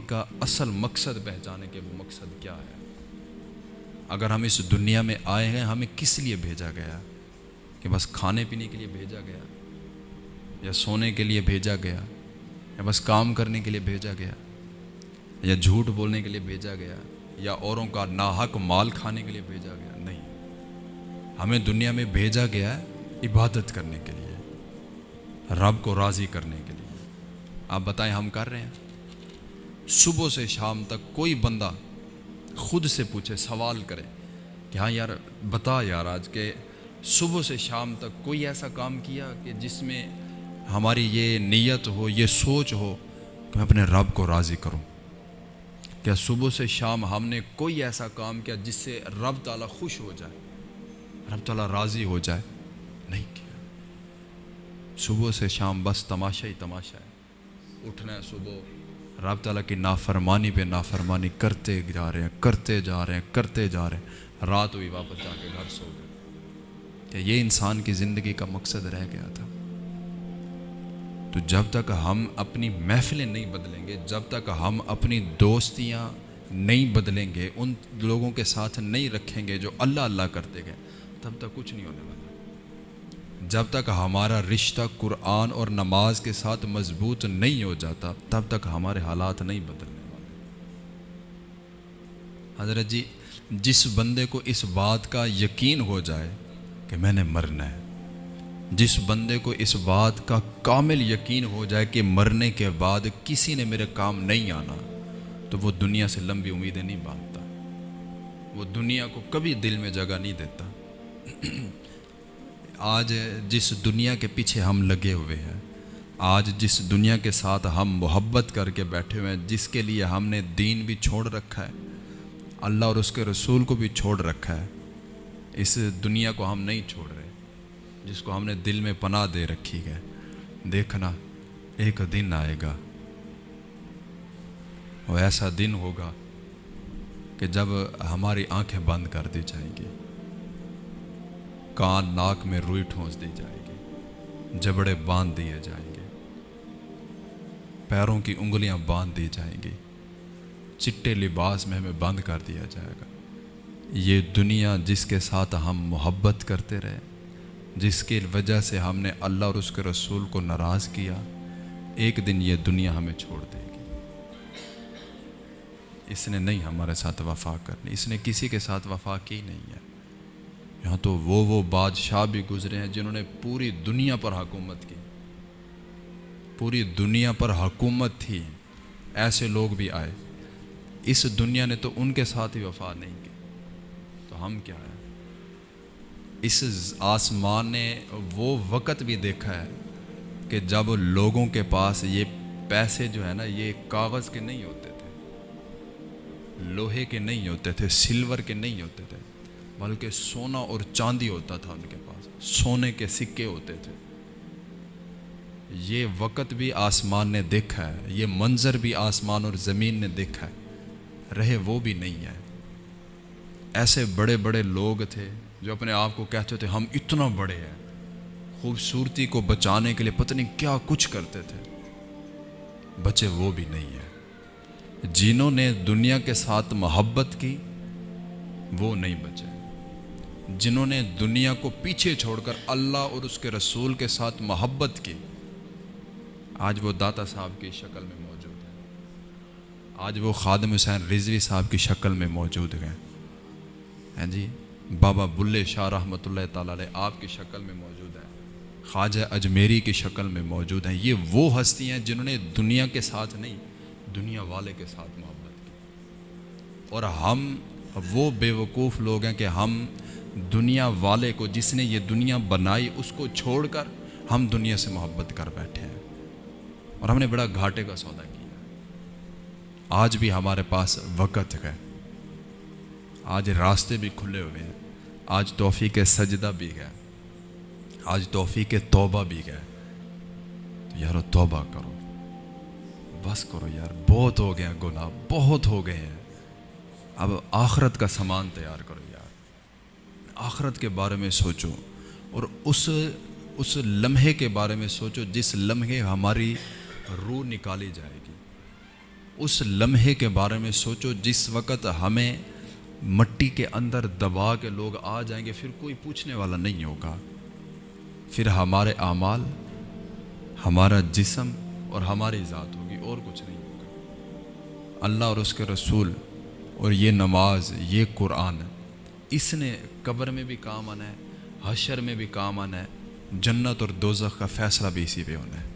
کا اصل مقصد پہچانے کہ وہ مقصد کیا ہے۔ اگر ہم اس دنیا میں آئے ہیں ہمیں کس لیے بھیجا گیا؟ کہ بس کھانے پینے کے لیے بھیجا گیا، یا سونے کے لیے بھیجا گیا، یا بس کام کرنے کے لیے بھیجا گیا، یا جھوٹ بولنے کے لیے بھیجا گیا، یا اوروں کا ناحق مال کھانے کے لیے بھیجا گیا؟ نہیں، ہمیں دنیا میں بھیجا گیا ہے عبادت کرنے کے لیے، رب کو راضی کرنے کے لیے۔ آپ بتائیں ہم کر رہے ہیں؟ صبح سے شام تک کوئی بندہ خود سے پوچھے، سوال کرے کہ ہاں یار بتا یار، آج کے صبح سے شام تک کوئی ایسا کام کیا کہ جس میں ہماری یہ نیت ہو، یہ سوچ ہو کہ میں اپنے رب کو راضی کروں؟ کیا صبح سے شام ہم نے کوئی ایسا کام کیا جس سے رب تعالیٰ خوش ہو جائے، رب تعالیٰ راضی ہو جائے؟ نہیں کیا۔ صبح سے شام بس تماشا ہی تماشا ہے، اٹھنا ہے صبح، رب تعالیٰ کی نافرمانی پہ نافرمانی کرتے جا رہے ہیں، کرتے جا رہے ہیں، کرتے جا رہے ہیں، رات ہوئی واپس جا کے گھر سو گئے۔ کہ یہ انسان کی زندگی کا مقصد رہ گیا تھا۔ تو جب تک ہم اپنی محفلیں نہیں بدلیں گے، جب تک ہم اپنی دوستیاں نہیں بدلیں گے، ان لوگوں کے ساتھ نہیں رکھیں گے جو اللہ اللہ کرتے گئے، تب تک کچھ نہیں ہونے والا۔ جب تک ہمارا رشتہ قرآن اور نماز کے ساتھ مضبوط نہیں ہو جاتا، تب تک ہمارے حالات نہیں بدلنے والے۔ حضرت جی، جس بندے کو اس بات کا یقین ہو جائے کہ میں نے مرنا ہے، جس بندے کو اس بات کا کامل یقین ہو جائے کہ مرنے کے بعد کسی نے میرے کام نہیں آنا، تو وہ دنیا سے لمبی امیدیں نہیں باندھتا، وہ دنیا کو کبھی دل میں جگہ نہیں دیتا۔ آج جس دنیا کے پیچھے ہم لگے ہوئے ہیں، آج جس دنیا کے ساتھ ہم محبت کر کے بیٹھے ہوئے ہیں، جس کے لیے ہم نے دین بھی چھوڑ رکھا ہے، اللہ اور اس کے رسول کو بھی چھوڑ رکھا ہے، اس دنیا کو ہم نہیں چھوڑ رہے، جس کو ہم نے دل میں پناہ دے رکھی ہے۔ دیکھنا ایک دن آئے گا، وہ ایسا دن ہوگا کہ جب ہماری آنکھیں بند کر دی جائیں گی، کان ناک میں روئی ٹھونس دی جائے گی، جبڑے باندھ دیے جائیں گے، پیروں کی انگلیاں باندھ دی جائیں گی، چٹے لباس میں ہمیں بند کر دیا جائے گا۔ یہ دنیا جس کے ساتھ ہم محبت کرتے رہے، جس کی وجہ سے ہم نے اللہ اور اس کے رسول کو ناراض کیا، ایک دن یہ دنیا ہمیں چھوڑ دے گی۔ اس نے نہیں ہمارے ساتھ وفا کرنی، اس نے کسی کے ساتھ وفا کی نہیں ہے۔ یہاں تو وہ بادشاہ بھی گزرے ہیں جنہوں نے پوری دنیا پر حکومت کی، پوری دنیا پر حکومت تھی، ایسے لوگ بھی آئے، اس دنیا نے تو ان کے ساتھ ہی وفا نہیں کی، تو ہم کیا ہیں؟ اس آسمان نے وہ وقت بھی دیکھا ہے کہ جب لوگوں کے پاس یہ پیسے جو ہے نا، یہ کاغذ کے نہیں ہوتے تھے، لوہے کے نہیں ہوتے تھے، سلور کے نہیں ہوتے تھے، بلکہ سونا اور چاندی ہوتا تھا ان کے پاس، سونے کے سکے ہوتے تھے۔ یہ وقت بھی آسمان نے دیکھا ہے، یہ منظر بھی آسمان اور زمین نے دیکھا ہے، رہے وہ بھی نہیں ہے۔ ایسے بڑے بڑے لوگ تھے جو اپنے آپ کو کہتے تھے ہم اتنا بڑے ہیں، خوبصورتی کو بچانے کے لیے پتہ نہیں کیا کچھ کرتے تھے، بچے وہ بھی نہیں ہے۔ جنہوں نے دنیا کے ساتھ محبت کی وہ نہیں بچے، جنہوں نے دنیا کو پیچھے چھوڑ کر اللہ اور اس کے رسول کے ساتھ محبت کی، آج وہ داتا صاحب کی شکل میں موجود ہے، آج وہ خادم حسین رضوی صاحب کی شکل میں موجود ہیں جی، بابا بلے شاہ رحمۃ اللہ تعالی علیہ آپ کی شکل میں موجود ہیں، خواجہ اجمیری کی شکل میں موجود ہیں۔ یہ وہ ہستی ہیں جنہوں نے دنیا کے ساتھ نہیں، دنیا والے کے ساتھ محبت کی، اور ہم وہ بے وقوف لوگ ہیں کہ ہم دنیا والے کو، جس نے یہ دنیا بنائی، اس کو چھوڑ کر ہم دنیا سے محبت کر بیٹھے ہیں، اور ہم نے بڑا گھاٹے کا سودا کیا۔ آج بھی ہمارے پاس وقت ہے، آج راستے بھی کھلے ہوئے ہیں، آج توفیق سجدہ بھی ہے، آج توفیق توبہ بھی ہے، تو یارو توبہ کرو، بس کرو یار، بہت ہو گئے ہیں گناہ، بہت ہو گئے ہیں، اب آخرت کا سامان تیار کرو یار، آخرت کے بارے میں سوچو، اور اس لمحے کے بارے میں سوچو جس لمحے ہماری روح نکالی جائے گی۔ اس لمحے کے بارے میں سوچو جس وقت ہمیں مٹی کے اندر دبا کے لوگ آ جائیں گے، پھر کوئی پوچھنے والا نہیں ہوگا، پھر ہمارے اعمال، ہمارا جسم اور ہماری ذات ہوگی، اور کچھ نہیں ہوگا۔ اللہ اور اس کے رسول اور یہ نماز، یہ قرآن، اس نے قبر میں بھی کام آنا ہے، حشر میں بھی کام آنا ہے، جنت اور دوزخ کا فیصلہ بھی اسی پہ ہونا ہے۔